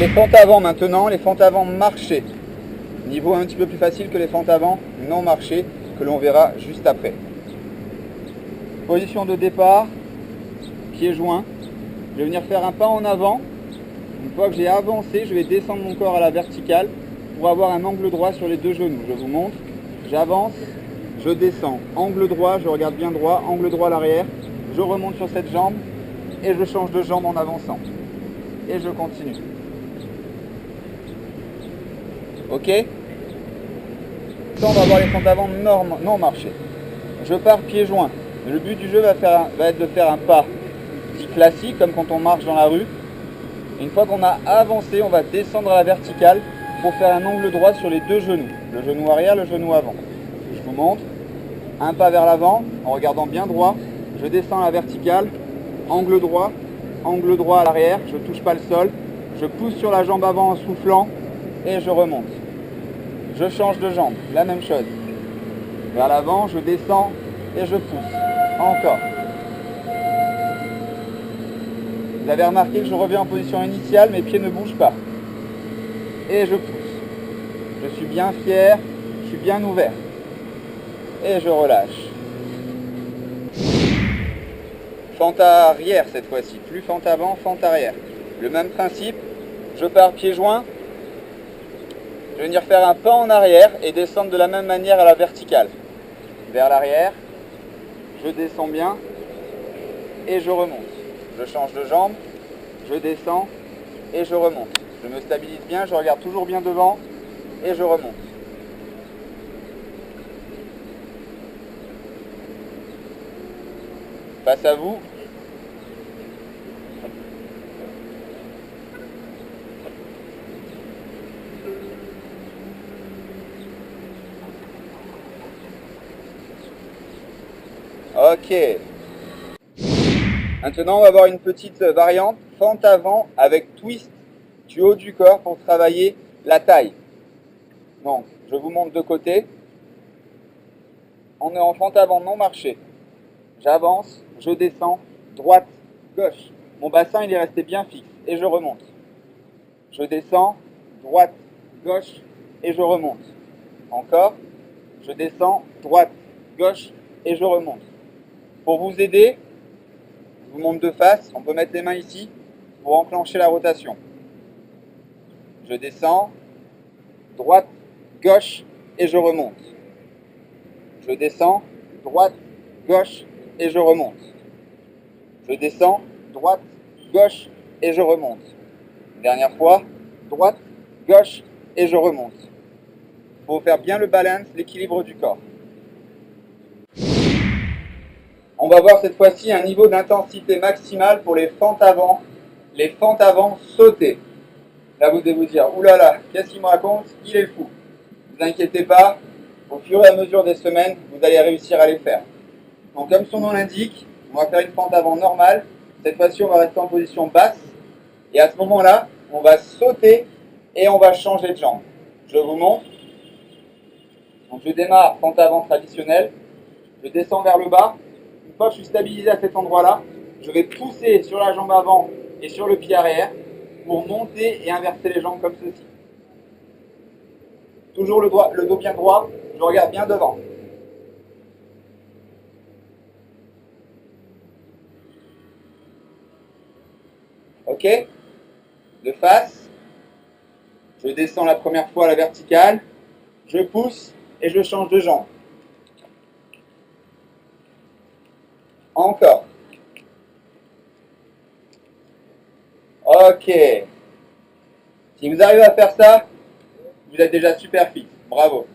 Les fentes avant maintenant, les fentes avant marchées. Niveau un petit peu plus facile que les fentes avant non marchées, que l'on verra juste après. Position de départ, pieds joints. Je vais venir faire un pas en avant. Une fois que j'ai avancé, je vais descendre mon corps à la verticale pour avoir un angle droit sur les deux genoux. Je vous montre. J'avance, je descends. Angle droit, je regarde bien droit. Angle droit à l'arrière. Je remonte sur cette jambe et je change de jambe en avançant. Et je continue. Ok? On va avoir les fentes avant non marchées. Je pars pieds joints. Le but du jeu va être de faire un pas dit classique, comme quand on marche dans la rue. Et une fois qu'on a avancé, on va descendre à la verticale pour faire un angle droit sur les deux genoux. Le genou arrière, le genou avant. Je vous montre. Un pas vers l'avant, en regardant bien droit. Je descends à la verticale, angle droit à l'arrière. Je ne touche pas le sol. Je pousse sur la jambe avant en soufflant et je remonte. Je change de jambe, la même chose. Vers l'avant, je descends et je pousse. Encore. Vous avez remarqué que je reviens en position initiale, mes pieds ne bougent pas. Et je pousse. Je suis bien fier, je suis bien ouvert. Et je relâche. Fente arrière cette fois-ci, plus fente avant, fente arrière. Le même principe, je pars pieds joints. Je vais venir faire un pas en arrière et descendre de la même manière à la verticale. Vers l'arrière, je descends bien et je remonte. Je change de jambe, je descends et je remonte. Je me stabilise bien, je regarde toujours bien devant et je remonte. Face à vous. Ok. Maintenant, on va avoir une petite variante, fente avant avec twist du haut du corps pour travailler la taille. Donc, je vous montre de côté. On est en fente avant non marché. J'avance, je descends, droite, gauche. Mon bassin, il est resté bien fixe et je remonte. Je descends, droite, gauche et je remonte. Encore, je descends, droite, gauche et je remonte. Pour vous aider, je vous montre de face, on peut mettre les mains ici pour enclencher la rotation. Je descends, droite, gauche et je remonte. Je descends, droite, gauche et je remonte. Je descends, droite, gauche et je remonte. Dernière fois, droite, gauche et je remonte. Il faut faire bien le balance, l'équilibre du corps. On va voir cette fois-ci un niveau d'intensité maximale pour les fentes avant sautées. Là, vous devez vous dire, oulala, qu'est-ce qu'il me raconte? Il est le fou. Ne vous inquiétez pas, au fur et à mesure des semaines, vous allez réussir à les faire. Donc, comme son nom l'indique, on va faire une fente avant normale. Cette fois-ci, on va rester en position basse. Et à ce moment-là, on va sauter et on va changer de jambe. Je vous montre. Donc, je démarre fente avant traditionnelle. Je descends vers le bas. Une fois que je suis stabilisé à cet endroit-là, je vais pousser sur la jambe avant et sur le pied arrière pour monter et inverser les jambes comme ceci. Toujours le dos bien droit, je regarde bien devant. Ok? De face, je descends la première fois à la verticale, je pousse et je change de jambe. Encore. Ok. Si vous arrivez à faire ça, vous êtes déjà super fit. Bravo.